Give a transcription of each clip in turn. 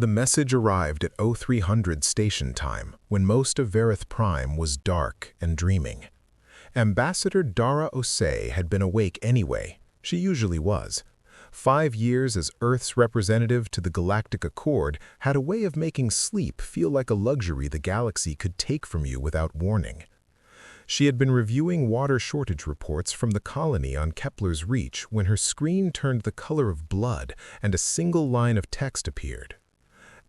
The message arrived at 0300 station time, when most of Verith Prime was dark and dreaming. Ambassador Dara Osei had been awake anyway. She usually was. 5 years as Earth's representative to the Galactic Accord had a way of making sleep feel like a luxury the galaxy could take from you without warning. She had been reviewing water shortage reports from the colony on Kepler's Reach when her screen turned the color of blood and a single line of text appeared.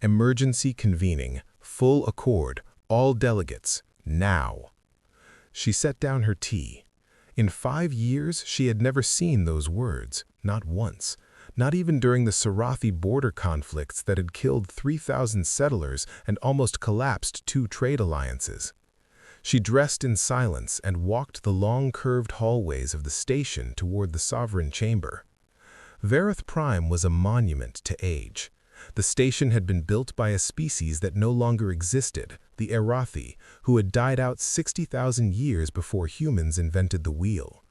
Emergency convening, full accord, all delegates, now. She set down her tea. In 5 years, she had never seen those words, not once, not even during the Sarathi border conflicts that had killed 3,000 settlers and almost collapsed 2 trade alliances. She dressed in silence and walked the long curved hallways of the station toward the sovereign chamber. Verith Prime was a monument to age. The station had been built by a species that no longer existed, the Arathi, who had died out 60,000 years before humans invented the wheel.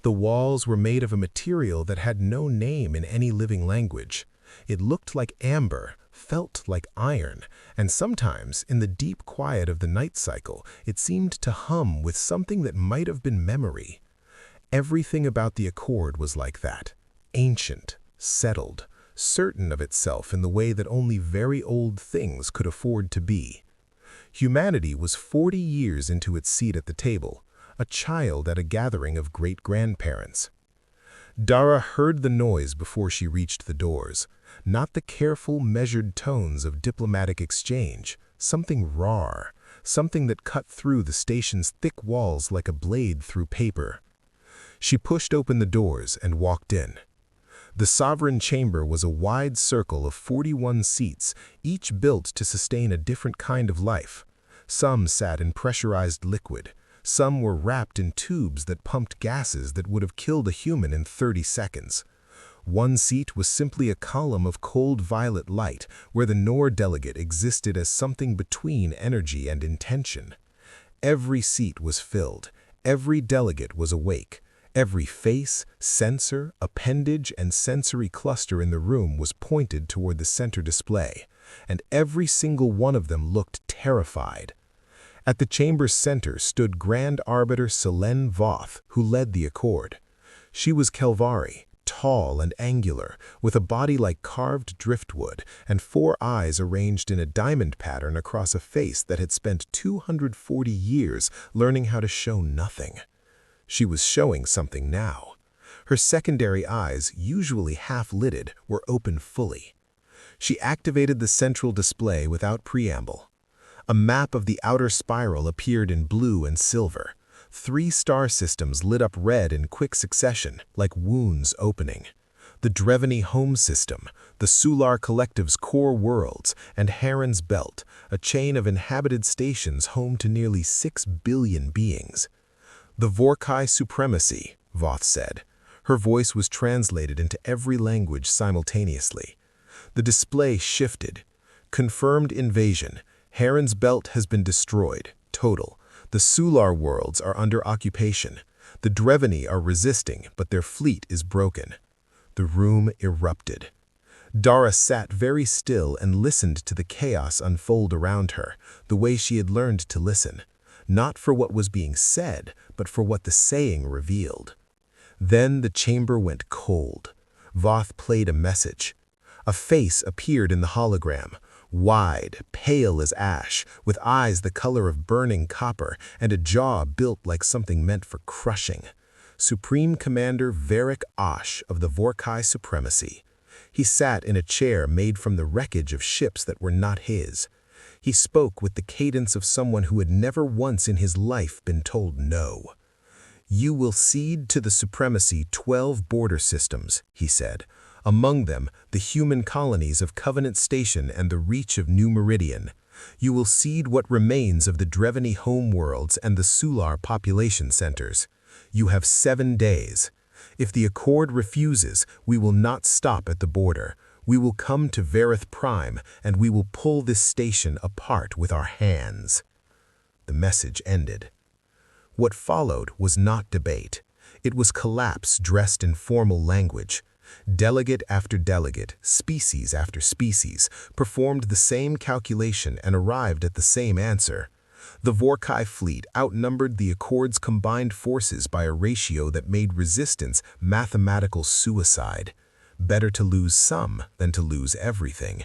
The walls were made of a material that had no name in any living language. It looked like amber, felt like iron, and sometimes, in the deep quiet of the night cycle, it seemed to hum with something that might have been memory. Everything about the Accord was like that, ancient, settled, certain of itself in the way that only very old things could afford to be. Humanity was 40 years into its seat at the table, a child at a gathering of great-grandparents. Dara heard the noise before she reached the doors, not the careful, measured tones of diplomatic exchange, something raw, something that cut through the station's thick walls like a blade through paper. She pushed open the doors and walked in. The sovereign chamber was a wide circle of 41 seats, each built to sustain a different kind of life. Some sat in pressurized liquid. Some were wrapped in tubes that pumped gases that would have killed a human in 30 seconds. One seat was simply a column of cold violet light, where the Nor delegate existed as something between energy and intention. Every seat was filled. Every delegate was awake. Every face, sensor, appendage, and sensory cluster in the room was pointed toward the center display, and every single one of them looked terrified. At the chamber's center stood Grand Arbiter Selene Voth, who led the Accord. She was Kelvari, tall and angular, with a body like carved driftwood and 4 eyes arranged in a diamond pattern across a face that had spent 240 years learning how to show nothing. She was showing something now. Her secondary eyes, usually half-lidded, were open fully. She activated the central display without preamble. A map of the outer spiral appeared in blue and silver. 3 star systems lit up red in quick succession, like wounds opening. The Drevany Home System, the Sular Collective's core worlds, and Heron's Belt, a chain of inhabited stations home to nearly 6 billion beings. The Vorkai supremacy, Voth said. Her voice was translated into every language simultaneously. The display shifted. Confirmed invasion. Heron's Belt has been destroyed. Total. The Sular worlds are under occupation. The Drevany are resisting, but their fleet is broken. The room erupted. Dara sat very still and listened to the chaos unfold around her, the way she had learned to listen. Not for what was being said, but for what the saying revealed. Then the chamber went cold. Voth played a message. A face appeared in the hologram, wide, pale as ash, with eyes the color of burning copper and a jaw built like something meant for crushing. Supreme Commander Varric Osh of the Vorkai Supremacy. He sat in a chair made from the wreckage of ships that were not his. He spoke with the cadence of someone who had never once in his life been told no. "You will cede to the Supremacy 12 border systems," he said. "Among them, the human colonies of Covenant Station and the Reach of New Meridian. You will cede what remains of the Drevany homeworlds and the Sular population centers. You have 7 days. If the Accord refuses, we will not stop at the border. We will come to Verith Prime, and we will pull this station apart with our hands." The message ended. What followed was not debate. It was collapse dressed in formal language. Delegate after delegate, species after species, performed the same calculation and arrived at the same answer. The Vorkai fleet outnumbered the Accord's combined forces by a ratio that made resistance mathematical suicide. Better to lose some than to lose everything.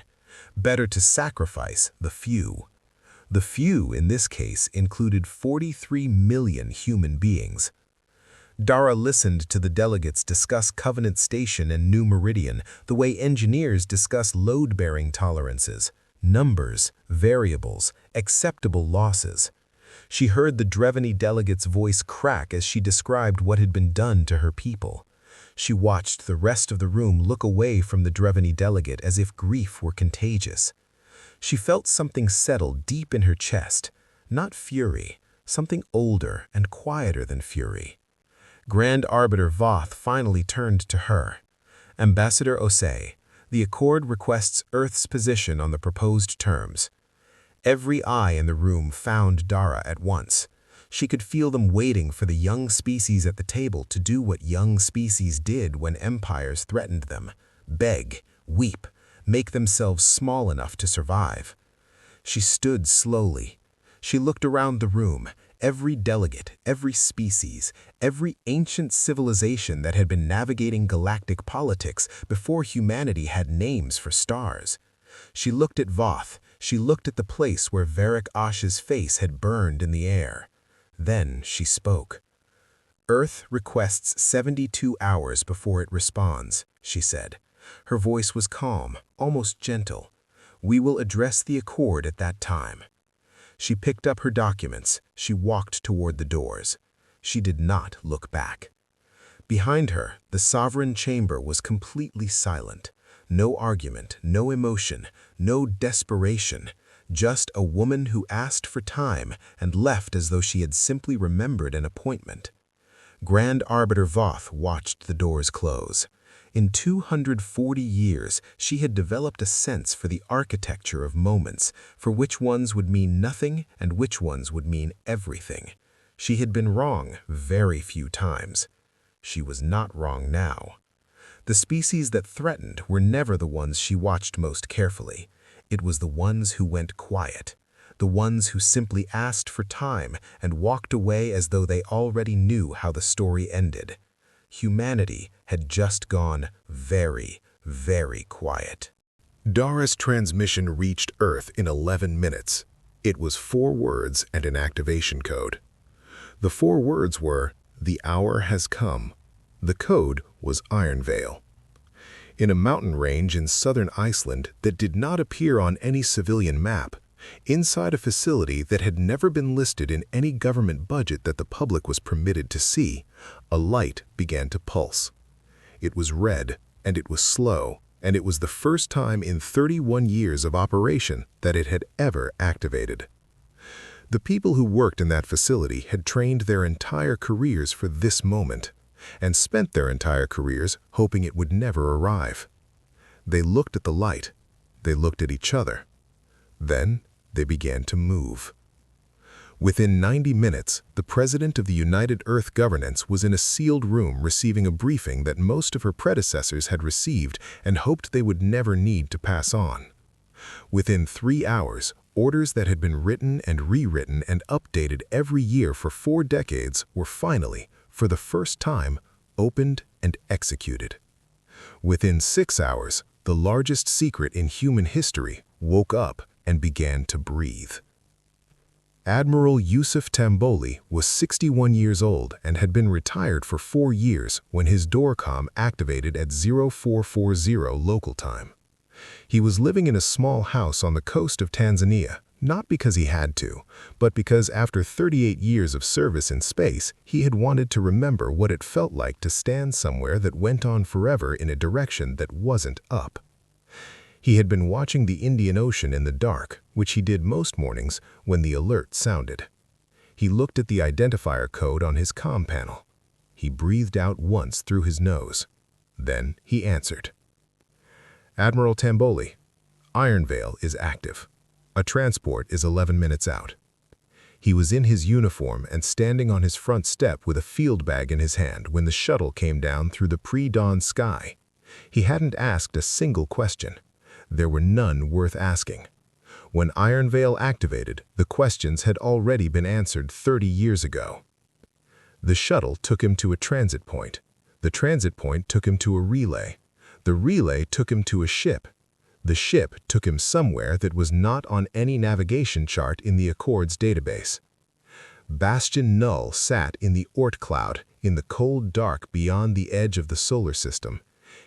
Better to sacrifice the few. The few, in this case, included 43 million human beings. Dara listened to the delegates discuss Covenant Station and New Meridian the way engineers discuss load-bearing tolerances, numbers, variables, acceptable losses. She heard the Drevany delegate's voice crack as she described what had been done to her people. She watched the rest of the room look away from the Drevany delegate as if grief were contagious. She felt something settle deep in her chest, not fury, something older and quieter than fury. Grand Arbiter Voth finally turned to her. Ambassador Osei, the Accord requests Earth's position on the proposed terms. Every eye in the room found Dara at once. She could feel them waiting for the young species at the table to do what young species did when empires threatened them: beg, weep, make themselves small enough to survive. She stood slowly. She looked around the room. Every delegate, every species, every ancient civilization that had been navigating galactic politics before humanity had names for stars. She looked at Voth. She looked at the place where Varric Ash's face had burned in the air. Then she spoke. Earth requests 72 hours before it responds, she said. Her voice was calm, almost gentle. We will address the Accord at that time. She picked up her documents. She walked toward the doors. She did not look back. Behind her, the sovereign chamber was completely silent. No argument, no emotion, no desperation. Just a woman who asked for time and left as though she had simply remembered an appointment. Grand Arbiter Voth watched the doors close. In 240 years, she had developed a sense for the architecture of moments, for which ones would mean nothing and which ones would mean everything. She had been wrong very few times. She was not wrong now. The species that threatened were never the ones she watched most carefully. It was the ones who went quiet, the ones who simply asked for time and walked away as though they already knew how the story ended. Humanity had just gone very, very quiet. Dara's transmission reached Earth in 11 minutes. It was 4 words and an activation code. The 4 words were, "The hour has come." The code was Ironvale. In a mountain range in southern Iceland that did not appear on any civilian map, inside a facility that had never been listed in any government budget that the public was permitted to see, a light began to pulse. It was red, and it was slow, and it was the first time in 31 years of operation that it had ever activated. The people who worked in that facility had trained their entire careers for this moment, and spent their entire careers hoping it would never arrive. They looked at the light. They looked at each other. Then they began to move. Within 90 minutes, the president of the United Earth Governance was in a sealed room receiving a briefing that most of her predecessors had received and hoped they would never need to pass on. Within 3 hours, orders that had been written and rewritten and updated every year for 4 decades were finally, for the first time, opened and executed. Within 6 hours, the largest secret in human history woke up and began to breathe. Admiral Yusuf Tamboli was 61 years old and had been retired for 4 years when his DORCOM activated at 0440 local time. He was living in a small house on the coast of Tanzania, not because he had to, but because after 38 years of service in space, he had wanted to remember what it felt like to stand somewhere that went on forever in a direction that wasn't up. He had been watching the Indian Ocean in the dark, which he did most mornings when the alert sounded. He looked at the identifier code on his comm panel. He breathed out once through his nose. Then he answered. Admiral Tamboli, Ironvale is active. A transport is 11 minutes out. He was in his uniform and standing on his front step with a field bag in his hand when the shuttle came down through the pre-dawn sky. He hadn't asked a single question. There were none worth asking. When Iron Veil activated, the questions had already been answered 30 years ago. The shuttle took him to a transit point. The transit point took him to a relay. The relay took him to a ship. The ship took him somewhere that was not on any navigation chart in the Accord's database. Bastion Null sat in the Oort cloud, in the cold dark beyond the edge of the solar system,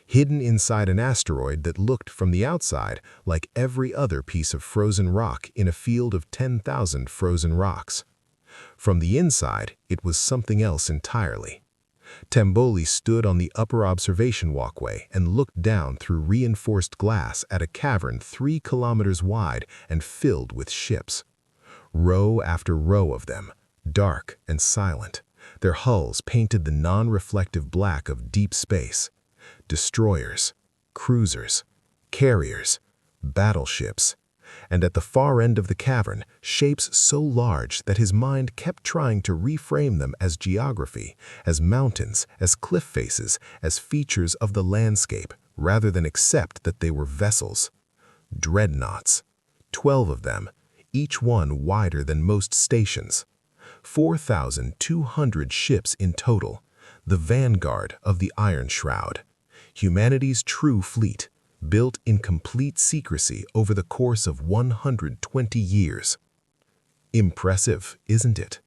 hidden inside an asteroid that looked from the outside like every other piece of frozen rock in a field of 10,000 frozen rocks. From the inside, it was something else entirely. Tamboli stood on the upper observation walkway and looked down through reinforced glass at a cavern 3 kilometers wide and filled with ships. Row after row of them, dark and silent, their hulls painted the non-reflective black of deep space. Destroyers, cruisers, carriers, battleships, and at the far end of the cavern, shapes so large that his mind kept trying to reframe them as geography, as mountains, as cliff faces, as features of the landscape, rather than accept that they were vessels. Dreadnoughts, 12 of them, each one wider than most stations. 4,200 ships in total, the vanguard of the Iron Shroud. Humanity's true fleet, built in complete secrecy over the course of 120 years. Impressive, isn't it?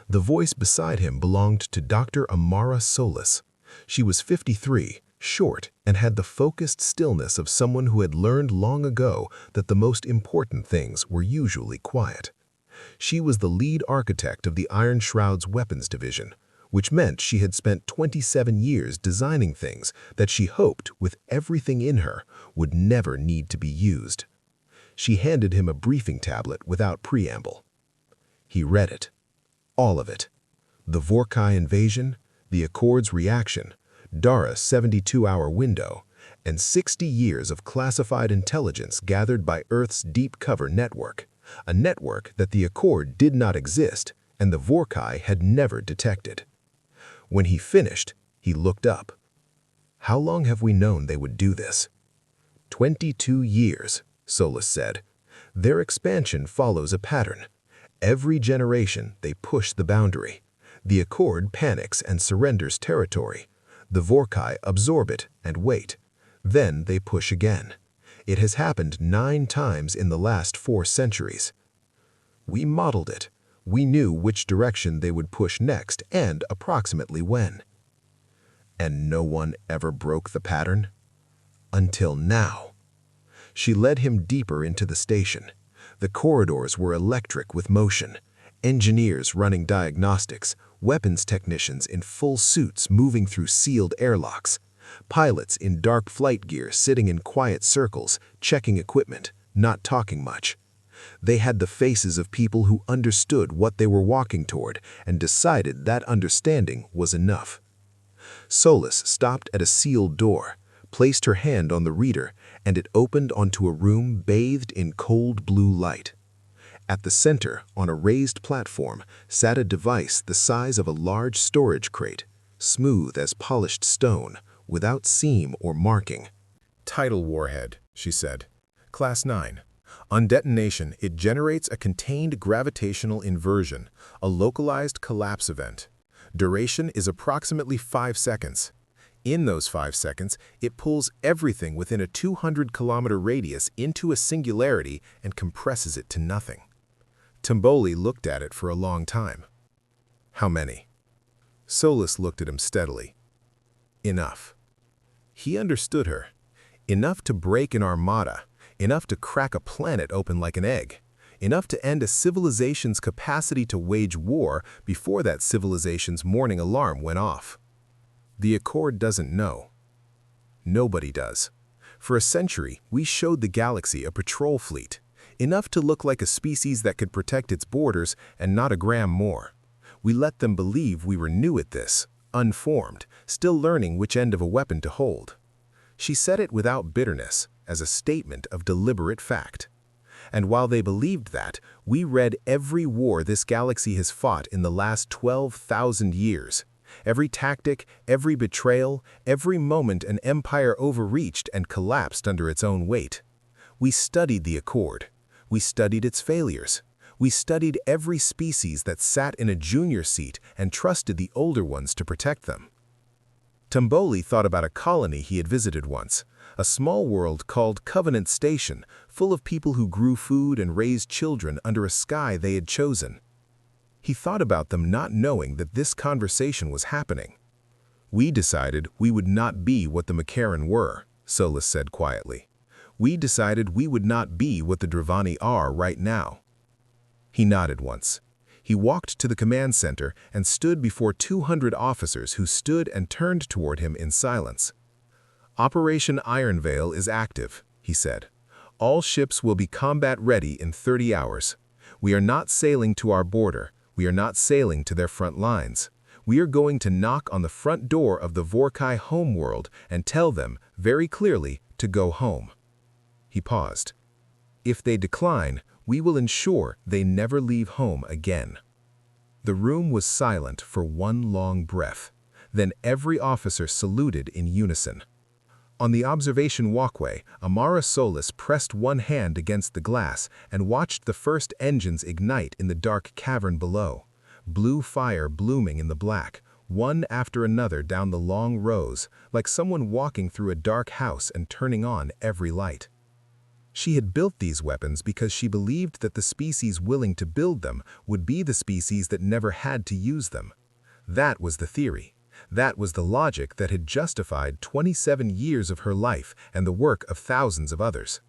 The voice beside him belonged to Dr. Amara Solis. She was 53, short, and had the focused stillness of someone who had learned long ago that the most important things were usually quiet. She was the lead architect of the Iron Shroud's weapons division, which meant she had spent 27 years designing things that she hoped, with everything in her, would never need to be used. She handed him a briefing tablet without preamble. He read it. All of it. The Vorkai invasion, the Accord's reaction, Dara's 72-hour window, and 60 years of classified intelligence gathered by Earth's deep cover network, a network that the Accord did not exist and the Vorkai had never detected. When he finished, he looked up. How long have we known they would do this? 22 years, Solis said. Their expansion follows a pattern. Every generation, they push the boundary. The Accord panics and surrenders territory. The Vorkai absorb it and wait. Then they push again. It has happened 9 times in the last 4 centuries. We modeled it. We knew which direction they would push next and approximately when. And no one ever broke the pattern? Until now. She led him deeper into the station. The corridors were electric with motion. Engineers running diagnostics, weapons technicians in full suits moving through sealed airlocks, pilots in dark flight gear sitting in quiet circles, checking equipment, not talking much. They had the faces of people who understood what they were walking toward and decided that understanding was enough. Solis stopped at a sealed door, placed her hand on the reader, and it opened onto a room bathed in cold blue light. At the center, on a raised platform, sat a device the size of a large storage crate, smooth as polished stone, without seam or marking. Tidal warhead, she said. Class 9. On detonation, it generates a contained gravitational inversion, a localized collapse event. Duration is approximately 5 seconds. In those 5 seconds, it pulls everything within a 200-kilometer radius into a singularity and compresses it to nothing. Tamboli looked at it for a long time. How many? Solis looked at him steadily. Enough. He understood her. Enough to break an armada. Enough to crack a planet open like an egg. Enough to end a civilization's capacity to wage war before that civilization's morning alarm went off. The Accord doesn't know. Nobody does. For a century, we showed the galaxy a patrol fleet, enough to look like a species that could protect its borders and not a gram more. We let them believe we were new at this, unformed, still learning which end of a weapon to hold. She said it without bitterness, as a statement of deliberate fact. And while they believed that, we read every war this galaxy has fought in the last 12,000 years, Every tactic, every betrayal, every moment an empire overreached and collapsed under its own weight. We studied the Accord. We studied its failures. We studied every species that sat in a junior seat and trusted the older ones to protect them. Tomboli thought about a colony he had visited once, a small world called Covenant Station, full of people who grew food and raised children under a sky they had chosen. He thought about them not knowing that this conversation was happening. "We decided we would not be what the Makaran were," Solus said quietly. "We decided we would not be what the Dravani are right now." He nodded once. He walked to the command center and stood before 200 officers who stood and turned toward him in silence. "Operation Iron Veil is active," he said. "All ships will be combat ready in 30 hours. We are not sailing to our border. We are not sailing to their front lines. We are going to knock on the front door of the Vorkai homeworld and tell them, very clearly, to go home." He paused. "If they decline, we will ensure they never leave home again." The room was silent for one long breath. Then every officer saluted in unison. On the observation walkway, Amara Solus pressed one hand against the glass and watched the first engines ignite in the dark cavern below. Blue fire blooming in the black, one after another down the long rows, like someone walking through a dark house and turning on every light. She had built these weapons because she believed that the species willing to build them would be the species that never had to use them. That was the theory. That was the logic that had justified 27 years of her life and the work of thousands of others.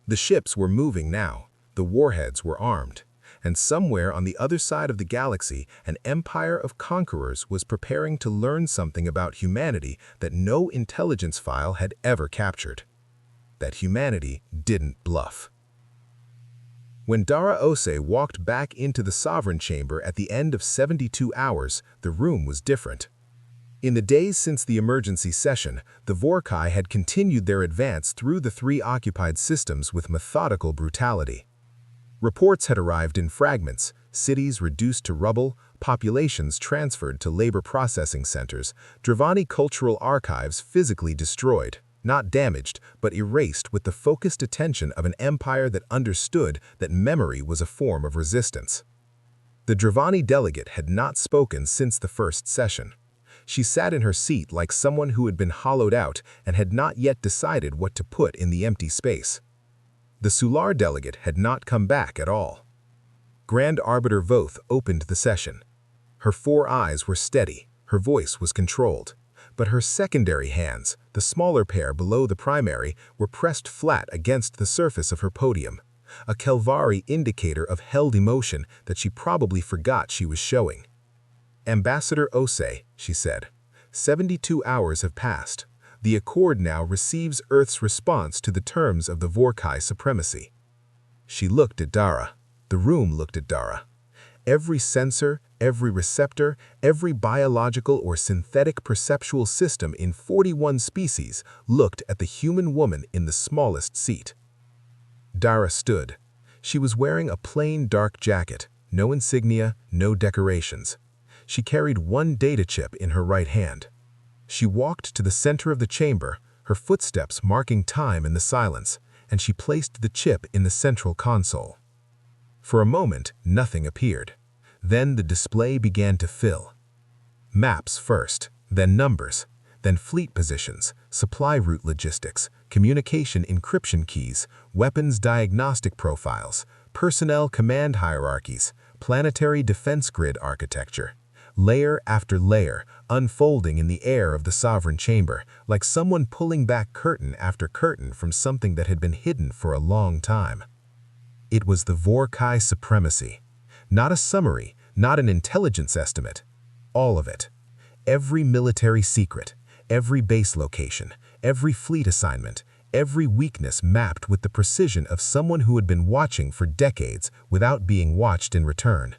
The ships were moving now. The warheads were armed. And somewhere on the other side of the galaxy, an empire of conquerors was preparing to learn something about humanity that no intelligence file had ever captured. That humanity didn't bluff. When Dara Osei walked back into the Sovereign Chamber at the end of 72 hours, the room was different. In the days since the emergency session, the Vorkai had continued their advance through the 3 occupied systems with methodical brutality. Reports had arrived in fragments, cities reduced to rubble, populations transferred to labor processing centers, Dravani cultural archives physically destroyed, not damaged, but erased with the focused attention of an empire that understood that memory was a form of resistance. The Dravani delegate had not spoken since the first session. She sat in her seat like someone who had been hollowed out and had not yet decided what to put in the empty space. The Sular delegate had not come back at all. Grand Arbiter Voth opened the session. Her 4 eyes were steady, her voice was controlled, but her secondary hands, the smaller pair below the primary, were pressed flat against the surface of her podium, a Kelvari indicator of held emotion that she probably forgot she was showing. "Ambassador Osei," she said, 72 hours have passed. The Accord now receives Earth's response to the terms of the Vorkai supremacy." She looked at Dara. The room looked at Dara. Every sensor, every receptor, every biological or synthetic perceptual system in 41 species looked at the human woman in the smallest seat. Dara stood. She was wearing a plain dark jacket, no insignia, no decorations. She carried one data chip in her right hand. She walked to the center of the chamber, her footsteps marking time in the silence, and she placed the chip in the central console. For a moment, nothing appeared. Then the display began to fill. Maps first, then numbers, then fleet positions, supply route logistics, communication encryption keys, weapons diagnostic profiles, personnel command hierarchies, planetary defense grid architecture. Layer after layer, unfolding in the air of the Sovereign Chamber, like someone pulling back curtain after curtain from something that had been hidden for a long time. It was the Vorkai supremacy. Not a summary, not an intelligence estimate. All of it. Every military secret, every base location, every fleet assignment, every weakness mapped with the precision of someone who had been watching for decades without being watched in return.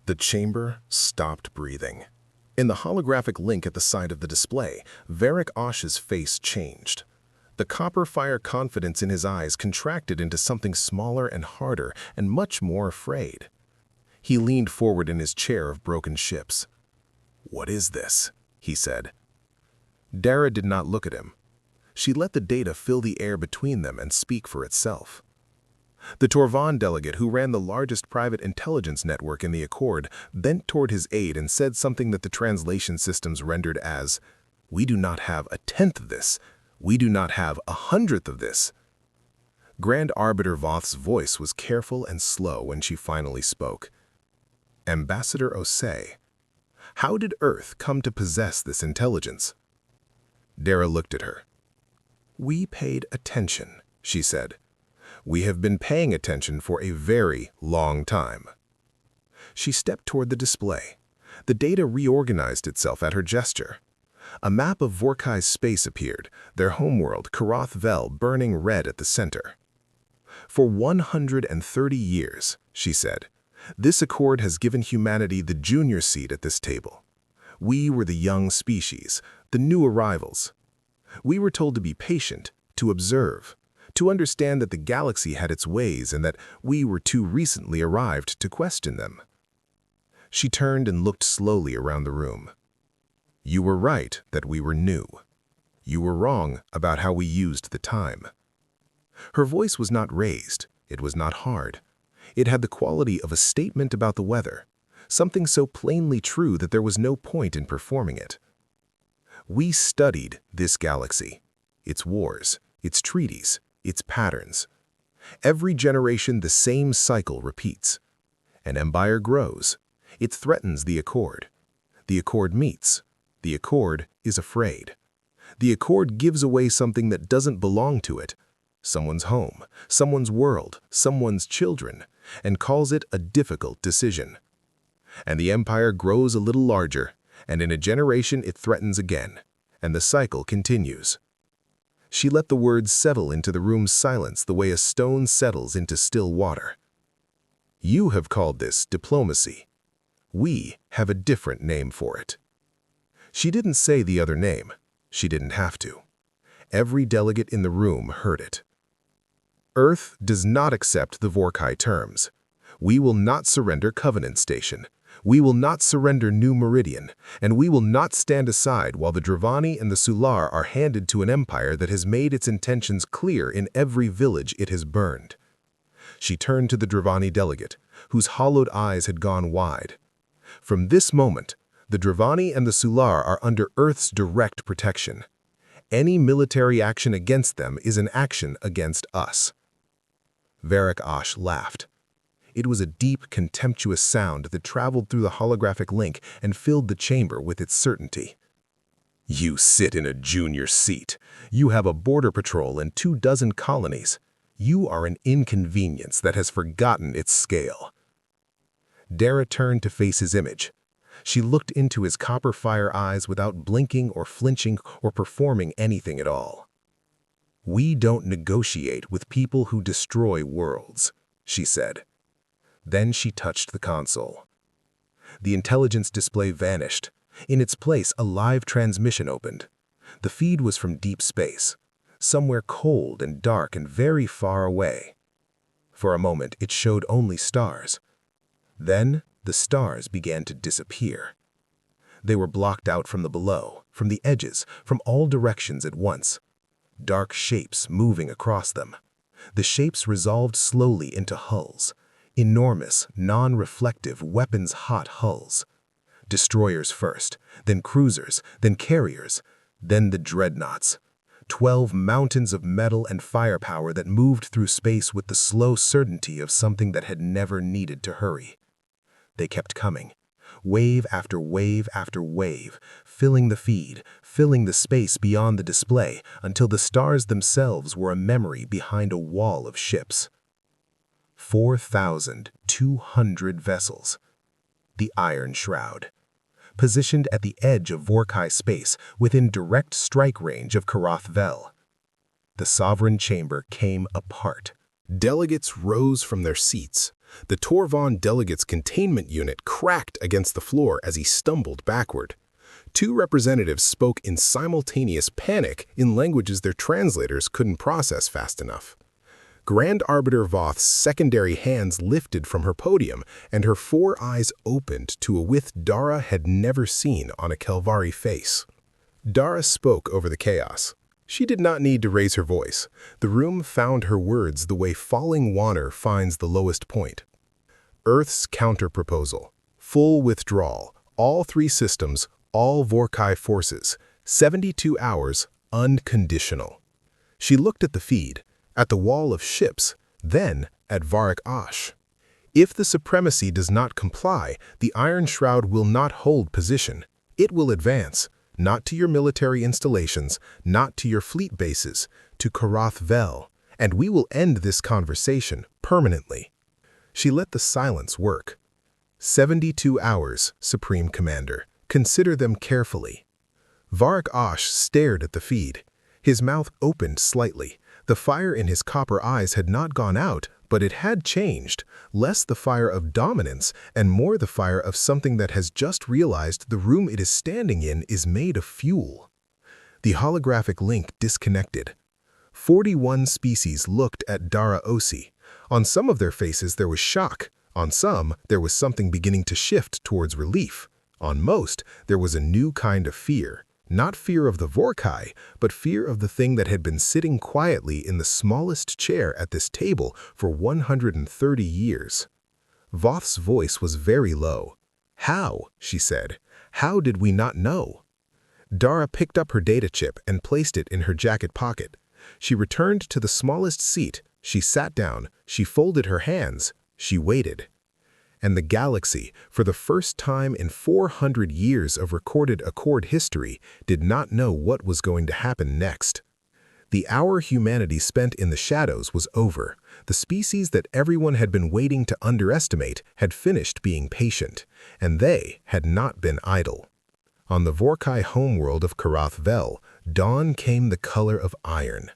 The chamber stopped breathing. In the holographic link at the side of the display, Varric Osh's face changed. The copper-fire confidence in his eyes contracted into something smaller and harder and much more afraid. He leaned forward in his chair of broken ships. "What is this?" he said. Dara did not look at him. She let the data fill the air between them and speak for itself. The Torvan delegate, who ran the largest private intelligence network in the Accord, bent toward his aide and said something that the translation systems rendered as, "We do not have a tenth of this. We do not have 100th of this." Grand Arbiter Voth's voice was careful and slow when she finally spoke. "Ambassador Osei, how did Earth come to possess this intelligence?" Dara looked at her. "We paid attention," she said. "We have been paying attention for a very long time." She stepped toward the display. The data reorganized itself at her gesture. A map of Vorkai's space appeared, their homeworld, Karath Vel, burning red at the center. "For 130 years, she said, this accord has given humanity the junior seat at this table. We were the young species, the new arrivals. We were told to be patient, to observe, to understand that the galaxy had its ways and that we were too recently arrived to question them." She turned and looked slowly around the room. "You were right that we were new. You were wrong about how we used the time." Her voice was not raised, it was not hard. It had the quality of a statement about the weather, something so plainly true that there was no point in performing it. "We studied this galaxy, its wars, its treaties, its patterns. Every generation the same cycle repeats. An empire grows. It threatens the Accord. The Accord meets. The Accord is afraid. The Accord gives away something that doesn't belong to it, someone's home, someone's world, someone's children, and calls it a difficult decision. And the empire grows a little larger, and in a generation it threatens again, and the cycle continues." She let the words settle into the room's silence the way a stone settles into still water. "You have called this diplomacy. We have a different name for it." She didn't say the other name. She didn't have to. Every delegate in the room heard it. "Earth does not accept the Vorkai terms. We will not surrender Covenant Station. We will not surrender New Meridian, and we will not stand aside while the Dravani and the Sular are handed to an empire that has made its intentions clear in every village it has burned." She turned to the Dravani delegate, whose hollowed eyes had gone wide. "From this moment, the Dravani and the Sular are under Earth's direct protection. Any military action against them is an action against us." Varric Osh laughed. It was a deep, contemptuous sound that traveled through the holographic link and filled the chamber with its certainty. "You sit in a junior seat. You have a border patrol and 24 colonies. You are an inconvenience that has forgotten its scale." Dara turned to face his image. She looked into his copper fire eyes without blinking or flinching or performing anything at all. "We don't negotiate with people who destroy worlds," she said. Then she touched the console. The intelligence display vanished. In its place, a live transmission opened. The feed was from deep space, somewhere cold and dark and very far away. For a moment, it showed only stars. Then, the stars began to disappear. They were blocked out from the below, from the edges, from all directions at once. Dark shapes moving across them. The shapes resolved slowly into hulls. Enormous, non-reflective, weapons-hot hulls. Destroyers first, then cruisers, then carriers, then the dreadnoughts. 12 mountains of metal and firepower that moved through space with the slow certainty of something that had never needed to hurry. They kept coming, wave after wave after wave, filling the feed, filling the space beyond the display, until the stars themselves were a memory behind a wall of ships. 4,200 vessels. The Iron Shroud. Positioned at the edge of Vorkai space, within direct strike range of Karath Vel. The Sovereign Chamber came apart. Delegates rose from their seats. The Torvan delegate's containment unit cracked against the floor as he stumbled backward. 2 representatives spoke in simultaneous panic in languages their translators couldn't process fast enough. Grand Arbiter Voth's secondary hands lifted from her podium, and her 4 eyes opened to a width Dara had never seen on a Kelvari face. Dara spoke over the chaos. She did not need to raise her voice. The room found her words the way falling water finds the lowest point. Earth's counter-proposal. Full withdrawal. All 3 systems, all Vorkai forces. 72 hours, unconditional. She looked at the feed, at the wall of ships, then at Varric Osh. If the supremacy does not comply, the Iron Shroud will not hold position. It will advance, not to your military installations, not to your fleet bases, to Karath Vel, and we will end this conversation permanently. She let the silence work. 72 hours, Supreme Commander. Consider them carefully. Varric Osh stared at the feed. His mouth opened slightly. The fire in his copper eyes had not gone out, but it had changed, less the fire of dominance and more the fire of something that has just realized the room it is standing in is made of fuel. The holographic link disconnected. 41 species looked at Dara Osei. On some of their faces there was shock. On some, there was something beginning to shift towards relief. On most, there was a new kind of fear. Not fear of the Vorkai, but fear of the thing that had been sitting quietly in the smallest chair at this table for 130 years. Voth's voice was very low. "How?" she said. "How did we not know?" Dara picked up her data chip and placed it in her jacket pocket. She returned to the smallest seat. She sat down. She folded her hands. She waited. And the galaxy, for the first time in 400 years of recorded Accord history, did not know what was going to happen next. The hour humanity spent in the shadows was over. The species that everyone had been waiting to underestimate had finished being patient, and they had not been idle. On the Vorkai homeworld of Karath Vel, dawn came the color of iron.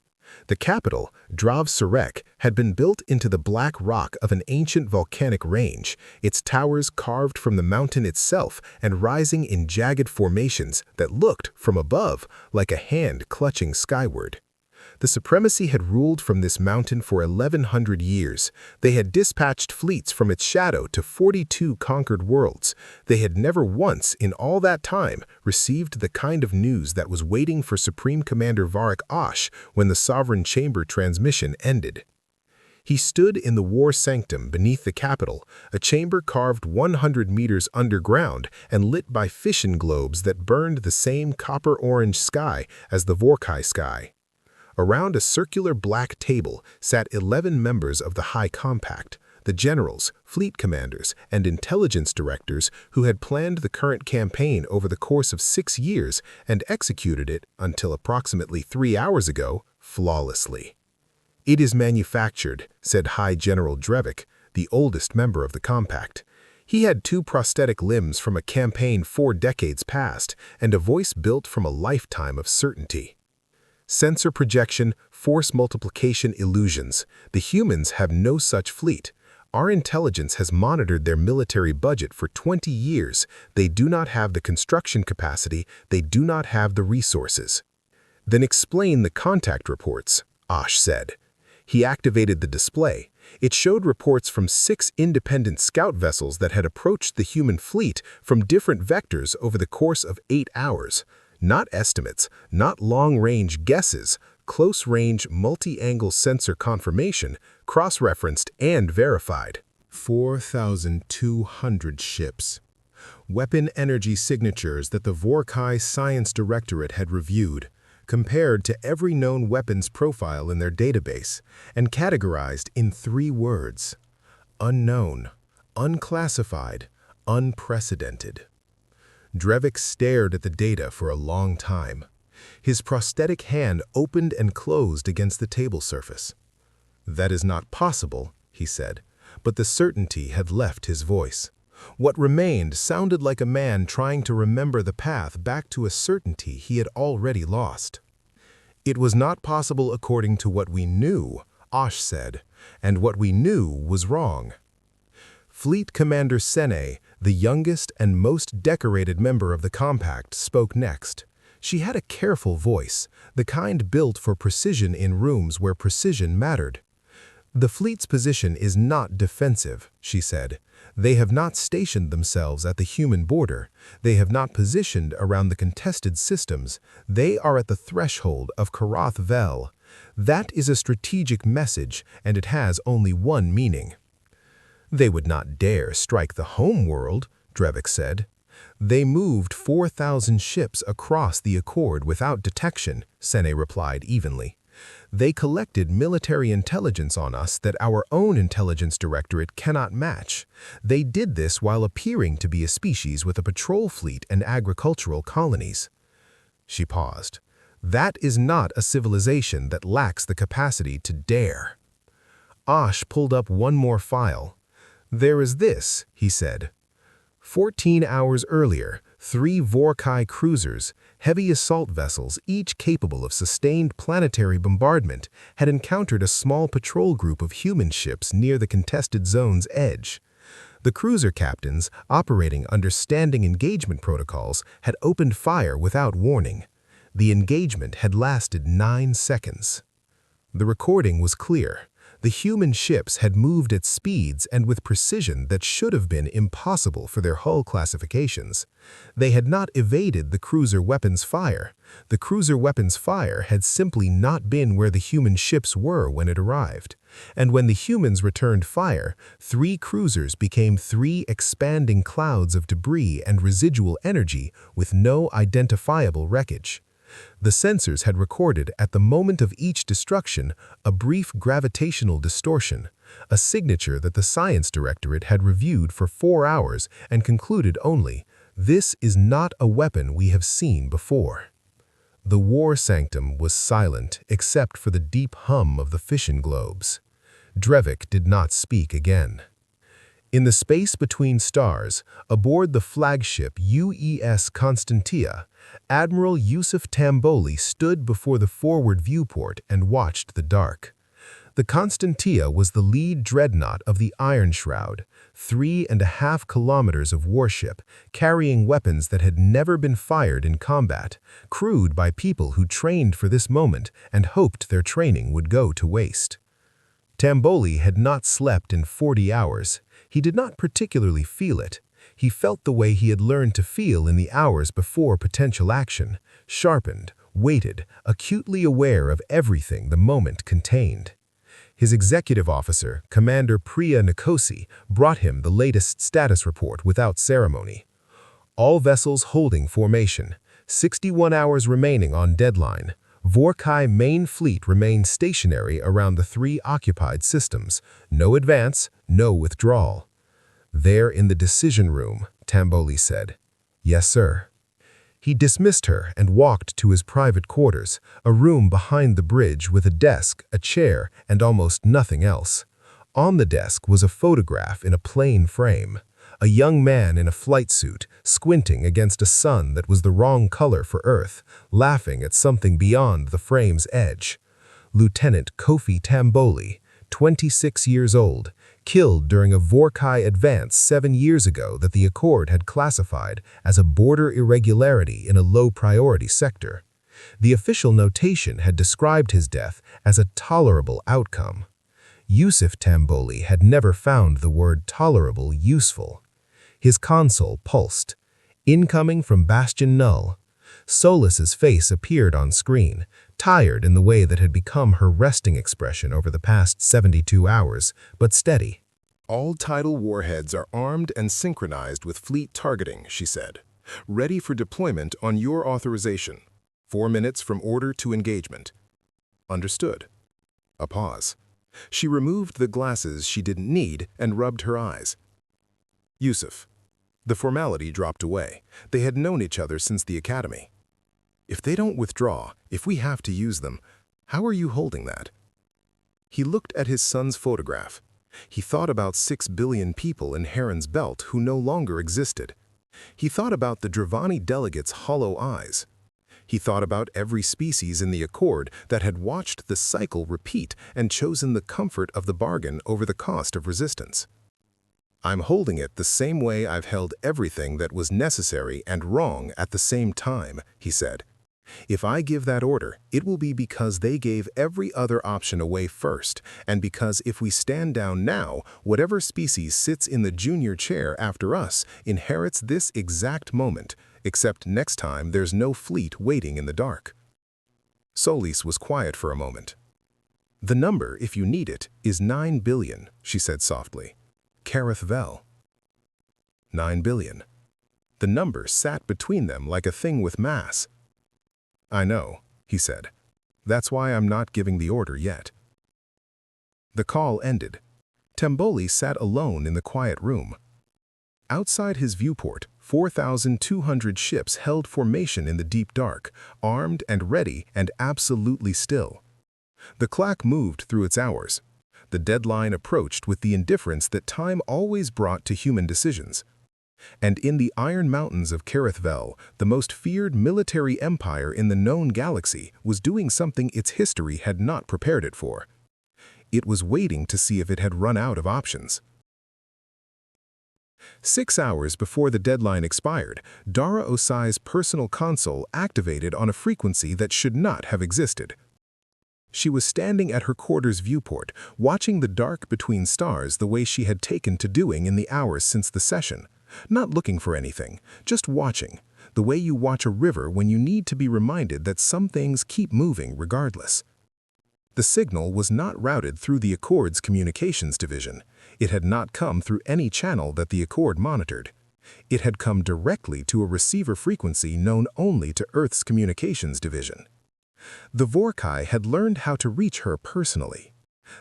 The capital, Drav Sarek, had been built into the black rock of an ancient volcanic range, its towers carved from the mountain itself and rising in jagged formations that looked, from above, like a hand clutching skyward. The supremacy had ruled from this mountain for 1,100 years. They had dispatched fleets from its shadow to 42 conquered worlds. They had never once, in all that time, received the kind of news that was waiting for Supreme Commander Varric Osh when the Sovereign Chamber transmission ended. He stood in the war sanctum beneath the capital, a chamber carved 100 meters underground and lit by fission globes that burned the same copper-orange sky as the Vorkai sky. Around a circular black table sat 11 members of the High Compact, the generals, fleet commanders, and intelligence directors who had planned the current campaign over the course of 6 years and executed it until approximately 3 hours ago, flawlessly. "It is manufactured," said High General Drevik, the oldest member of the Compact. He had 2 prosthetic limbs from a campaign 4 decades past and a voice built from a lifetime of certainty. "Sensor projection, force multiplication illusions. The humans have no such fleet. Our intelligence has monitored their military budget for 20 years. They do not have the construction capacity. They do not have the resources." "Then explain the contact reports," Osh said. He activated the display. It showed reports from 6 independent scout vessels that had approached the human fleet from different vectors over the course of 8 hours. Not estimates, not long-range guesses, close-range multi-angle sensor confirmation, cross-referenced and verified. 4,200 ships. Weapon energy signatures that the Vorkai Science Directorate had reviewed, compared to every known weapons profile in their database, and categorized in 3 words: unknown, unclassified, unprecedented. Drevik stared at the data for a long time. His prosthetic hand opened and closed against the table surface. "That is not possible," he said, but the certainty had left his voice. What remained sounded like a man trying to remember the path back to a certainty he had already lost. "It was not possible according to what we knew," Osh said, "and what we knew was wrong." Fleet Commander Sene, the youngest and most decorated member of the Compact, spoke next. She had a careful voice, the kind built for precision in rooms where precision mattered. The fleet's position is not defensive, she said. They have not stationed themselves at the human border. They have not positioned around the contested systems. They are at the threshold of Karath Vel. That is a strategic message, and it has only one meaning. They would not dare strike the home world, Drevik said. They moved 4,000 ships across the Accord without detection, Sene replied evenly. They collected military intelligence on us that our own intelligence directorate cannot match. They did this while appearing to be a species with a patrol fleet and agricultural colonies. She paused. That is not a civilization that lacks the capacity to dare. Osh pulled up one more file. There is this, he said. 14 hours earlier, 3 Vorkai cruisers, heavy assault vessels, each capable of sustained planetary bombardment, had encountered a small patrol group of human ships near the contested zone's edge. The cruiser captains, operating under standing engagement protocols, had opened fire without warning. The engagement had lasted 9 seconds. The recording was clear. The human ships had moved at speeds and with precision that should have been impossible for their hull classifications. They had not evaded the cruiser weapons fire. The cruiser weapons fire had simply not been where the human ships were when it arrived. And when the humans returned fire, 3 cruisers became 3 expanding clouds of debris and residual energy with no identifiable wreckage. The sensors had recorded at the moment of each destruction a brief gravitational distortion, a signature that the Science Directorate had reviewed for 4 hours and concluded only, "This is not a weapon we have seen before." The war sanctum was silent except for the deep hum of the fission globes. Drevik did not speak again. In the space between stars, aboard the flagship UES Constantia, Admiral Yusuf Tamboli stood before the forward viewport and watched the dark. The Constantia was the lead dreadnought of the Iron Shroud, 3.5 kilometers of warship, carrying weapons that had never been fired in combat, crewed by people who trained for this moment and hoped their training would go to waste. Tamboli had not slept in 40 hours. He did not particularly feel it. He felt the way he had learned to feel in the hours before potential action, sharpened, weighted, acutely aware of everything the moment contained. His executive officer, Commander Priya Nikosi, brought him the latest status report without ceremony. All vessels holding formation, 61 hours remaining on deadline. Vorkai main fleet remains stationary around the 3 occupied systems. No advance, no withdrawal. There in the decision room, Tamboli said. Yes, sir. He dismissed her and walked to his private quarters, a room behind the bridge with a desk, a chair, and almost nothing else. On the desk was a photograph in a plain frame. A young man in a flight suit, squinting against a sun that was the wrong color for Earth, laughing at something beyond the frame's edge. Lieutenant Kofi Tamboli, 26 years old, killed during a Vorkai advance 7 years ago that the Accord had classified as a border irregularity in a low-priority sector. The official notation had described his death as a tolerable outcome. Yusuf Tamboli had never found the word tolerable useful. His console pulsed. Incoming from Bastion Null. Solas's face appeared on screen, tired in the way that had become her resting expression over the past 72 hours, but steady. All tidal warheads are armed and synchronized with fleet targeting, she said. Ready for deployment on your authorization. 4 minutes from order to engagement. Understood. A pause. She removed the glasses she didn't need and rubbed her eyes. Yusuf. The formality dropped away. They had known each other since the academy. If they don't withdraw, if we have to use them, how are you holding that? He looked at his son's photograph. He thought about 6 billion people in Heron's Belt who no longer existed. He thought about the Dravani delegates' hollow eyes. He thought about every species in the Accord that had watched the cycle repeat and chosen the comfort of the bargain over the cost of resistance. I'm holding it the same way I've held everything that was necessary and wrong at the same time, he said. If I give that order, it will be because they gave every other option away first, and because if we stand down now, whatever species sits in the junior chair after us inherits this exact moment, except next time there's no fleet waiting in the dark." Solis was quiet for a moment. "The number, if you need it, is 9 billion, she said softly. Careth Vel. 9 billion. The number sat between them like a thing with mass. "I know," he said. "That's why I'm not giving the order yet." The call ended. Tamboli sat alone in the quiet room. Outside his viewport, 4,200 ships held formation in the deep dark, armed and ready and absolutely still. The clock moved through its hours. The deadline approached with the indifference that time always brought to human decisions. And in the Iron Mountains of Careth Vel, the most feared military empire in the known galaxy was doing something its history had not prepared it for. It was waiting to see if it had run out of options. 6 hours before the deadline expired, Dara Osei's personal console activated on a frequency that should not have existed. She was standing at her quarters viewport, watching the dark between stars the way she had taken to doing in the hours since the session. Not looking for anything, just watching, the way you watch a river when you need to be reminded that some things keep moving regardless. The signal was not routed through the Accord's communications division. It had not come through any channel that the Accord monitored. It had come directly to a receiver frequency known only to Earth's communications division. The Vorkai had learned how to reach her personally.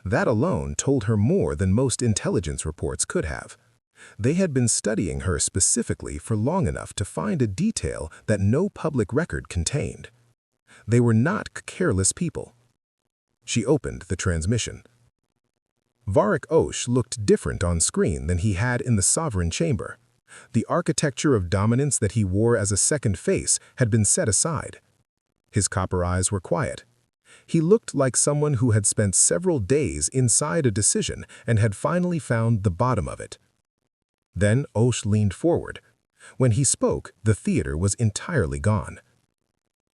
That alone told her more than most intelligence reports could have. They had been studying her specifically for long enough to find a detail that no public record contained. They were not careless people. She opened the transmission. Varric Osh looked different on screen than he had in the Sovereign Chamber. The architecture of dominance that he wore as a second face had been set aside. His copper eyes were quiet. He looked like someone who had spent several days inside a decision and had finally found the bottom of it. Then Osh leaned forward. When he spoke, the theater was entirely gone.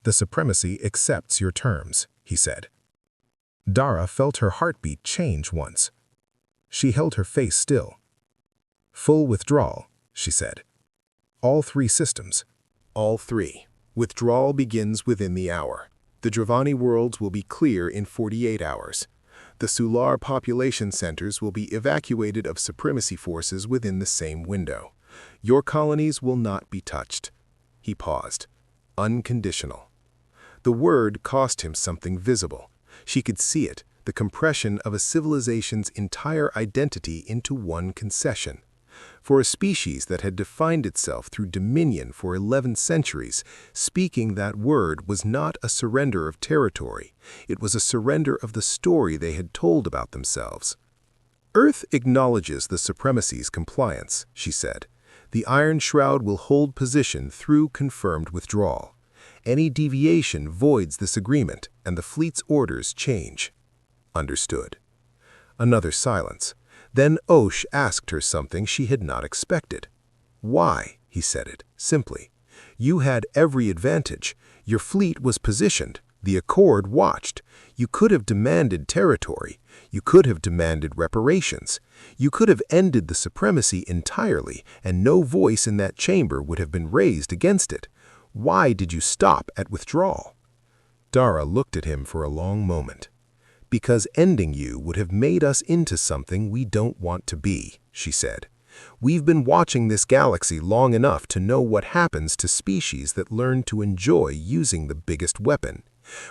"The supremacy accepts your terms," he said. Dara felt her heartbeat change once. She held her face still. "Full withdrawal," she said. "All 3 systems." "All 3. Withdrawal begins within the hour. The Dravani worlds will be clear in 48 hours. The Sular population centers will be evacuated of supremacy forces within the same window. Your colonies will not be touched." He paused. "Unconditional." The word cost him something visible. She could see it, the compression of a civilization's entire identity into one concession. For a species that had defined itself through dominion for 11 centuries, speaking that word was not a surrender of territory. It was a surrender of the story they had told about themselves. "Earth acknowledges the supremacy's compliance," she said. "The Iron Shroud will hold position through confirmed withdrawal. Any deviation voids this agreement, and the fleet's orders change." "Understood." Another silence. Then Osh asked her something she had not expected. "Why?" he said it, simply. "You had every advantage. Your fleet was positioned. The Accord watched. You could have demanded territory. You could have demanded reparations. You could have ended the supremacy entirely, and no voice in that chamber would have been raised against it. Why did you stop at withdrawal?" Dara looked at him for a long moment. "Because ending you would have made us into something we don't want to be," she said. "We've been watching this galaxy long enough to know what happens to species that learn to enjoy using the biggest weapon.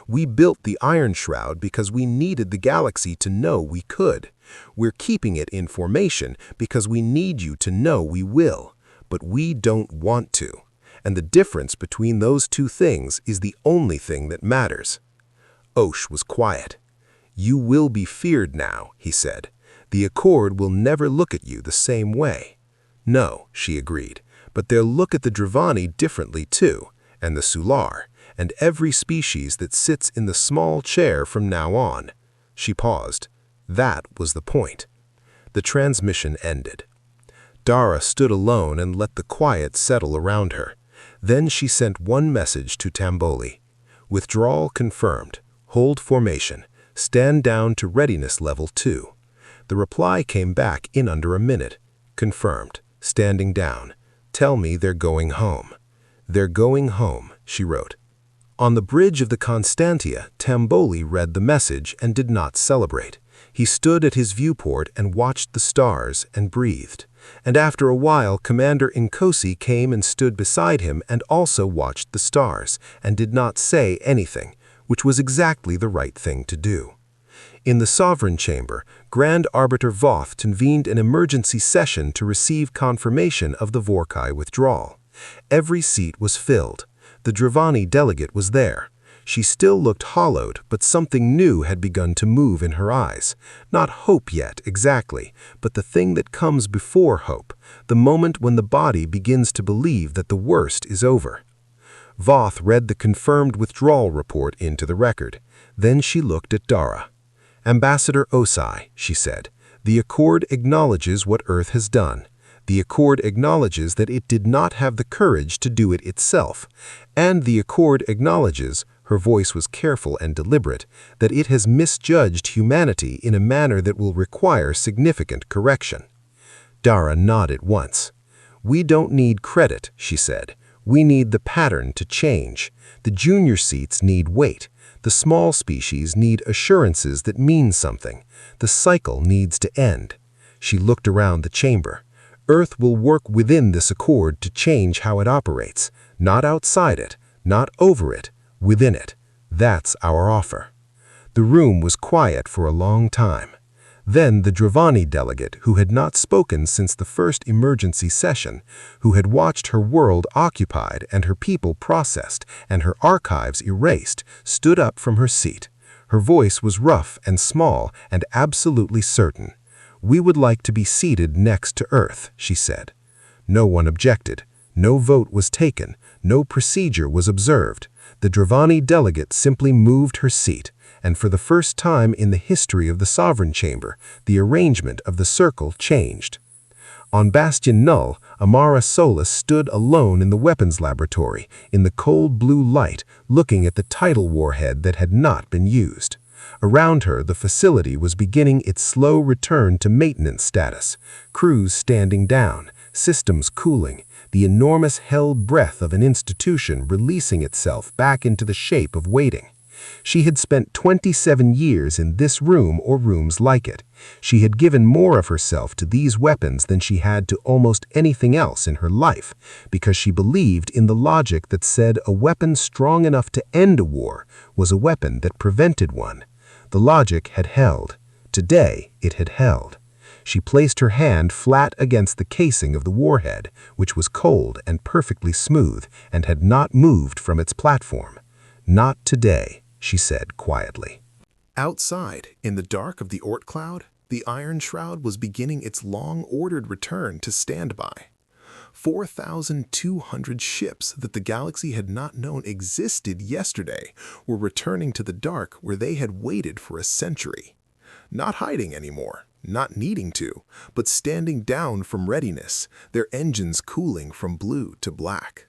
We built the Iron Shroud because we needed the galaxy to know we could. We're keeping it in formation because we need you to know we will, but we don't want to. And the difference between those 2 things is the only thing that matters." Osh was quiet. "You will be feared now," he said. "The Accord will never look at you the same way." "No," she agreed, "but they'll look at the Dravani differently too, and the Sular, and every species that sits in the small chair from now on." She paused. That was the point. The transmission ended. Dara stood alone and let the quiet settle around her. Then she sent one message to Tamboli. Withdrawal confirmed. Hold formation. Stand down to readiness level 2. The reply came back in under a minute. Confirmed. Standing down. Tell me they're going home. They're going home, she wrote. On the bridge of the Constantia, Tamboli read the message and did not celebrate. He stood at his viewport and watched the stars and breathed. And after a while, Commander Nkosi came and stood beside him and also watched the stars and did not say anything, which was exactly the right thing to do. In the Sovereign Chamber, Grand Arbiter Voth convened an emergency session to receive confirmation of the Vorkai withdrawal. Every seat was filled. The Dravani delegate was there. She still looked hollowed, but something new had begun to move in her eyes. Not hope yet, exactly, but the thing that comes before hope, the moment when the body begins to believe that the worst is over. Voth read the confirmed withdrawal report into the record. Then she looked at Dara. Ambassador Osei, she said, the Accord acknowledges what Earth has done. The Accord acknowledges that it did not have the courage to do it itself. And the Accord acknowledges, her voice was careful and deliberate, that it has misjudged humanity in a manner that will require significant correction. Dara nodded once. We don't need credit, she said. We need the pattern to change. The junior seats need weight. The small species need assurances that mean something. The cycle needs to end. She looked around the chamber. Earth will work within this accord to change how it operates, not outside it, not over it, within it. That's our offer. The room was quiet for a long time. Then the Dravani delegate, who had not spoken since the first emergency session, who had watched her world occupied and her people processed and her archives erased, stood up from her seat. Her voice was rough and small and absolutely certain. We would like to be seated next to Earth, she said. No one objected. No vote was taken. No procedure was observed. The Dravani delegate simply moved her seat, and for the first time in the history of the Sovereign Chamber, the arrangement of the circle changed. On Bastion Null, Amara Solis stood alone in the weapons laboratory, in the cold blue light, looking at the tidal warhead that had not been used. Around her, the facility was beginning its slow return to maintenance status, crews standing down, systems cooling, the enormous held breath of an institution releasing itself back into the shape of waiting. She had spent 27 years in this room or rooms like it. She had given more of herself to these weapons than she had to almost anything else in her life, because she believed in the logic that said a weapon strong enough to end a war was a weapon that prevented one. The logic had held. Today, it had held. She placed her hand flat against the casing of the warhead, which was cold and perfectly smooth and had not moved from its platform. Not today, she said quietly. Outside, in the dark of the Oort cloud, the Iron Shroud was beginning its long-ordered return to standby. 4,200 ships that the galaxy had not known existed yesterday were returning to the dark where they had waited for a century. Not hiding anymore, not needing to, but standing down from readiness, their engines cooling from blue to black.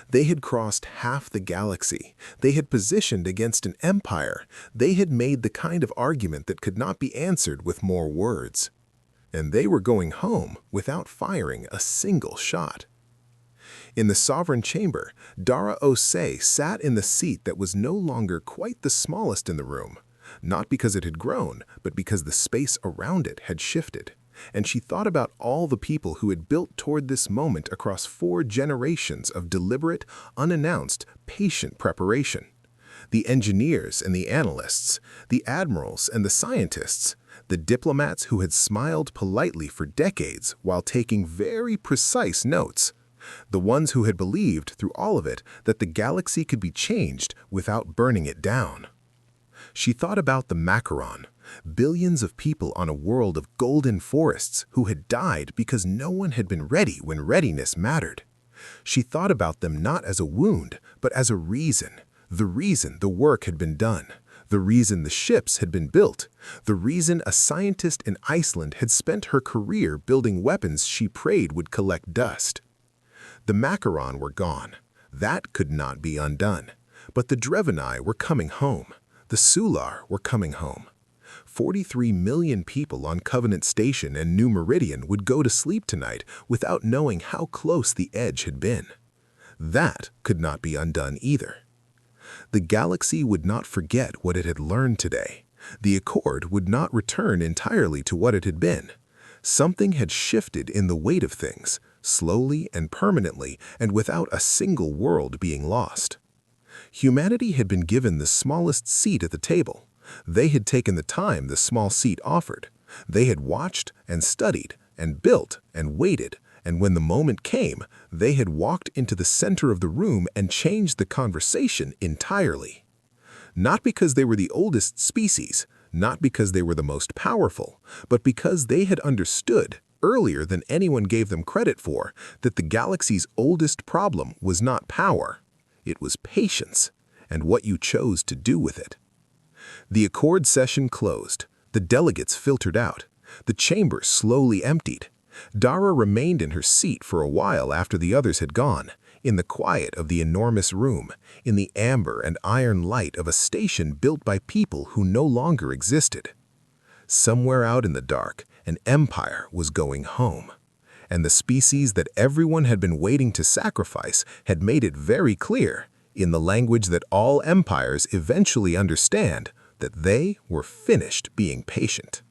They had crossed half the galaxy. They had positioned against an empire. They had made the kind of argument that could not be answered with more words. And they were going home without firing a single shot. In the Sovereign Chamber, Dara Osei sat in the seat that was no longer quite the smallest in the room, not because it had grown, but because the space around it had shifted. And she thought about all the people who had built toward this moment across 4 generations of deliberate, unannounced, patient preparation. The engineers and the analysts, the admirals and the scientists, the diplomats who had smiled politely for decades while taking very precise notes, the ones who had believed through all of it that the galaxy could be changed without burning it down. She thought about the Macaron, billions of people on a world of golden forests who had died because no one had been ready when readiness mattered. She thought about them not as a wound, but as a reason. The reason the work had been done. The reason the ships had been built. The reason a scientist in Iceland had spent her career building weapons she prayed would collect dust. The Macaron were gone. That could not be undone. But the Drevenai were coming home. The Sular were coming home. 43 million people on Covenant Station and New Meridian would go to sleep tonight without knowing how close the edge had been. That could not be undone either. The galaxy would not forget what it had learned today. The Accord would not return entirely to what it had been. Something had shifted in the weight of things, slowly and permanently, and without a single world being lost. Humanity had been given the smallest seat at the table. They had taken the time the small seat offered. They had watched and studied and built and waited, and when the moment came, they had walked into the center of the room and changed the conversation entirely. Not because they were the oldest species, not because they were the most powerful, but because they had understood, earlier than anyone gave them credit for, that the galaxy's oldest problem was not power. It was patience, and what you chose to do with it. The Accord session closed. The delegates filtered out. The chamber slowly emptied. Dara remained in her seat for a while after the others had gone, in the quiet of the enormous room, in the amber and iron light of a station built by people who no longer existed. Somewhere out in the dark, an empire was going home. And the species that everyone had been waiting to sacrifice had made it very clear, in the language that all empires eventually understand, that they were finished being patient.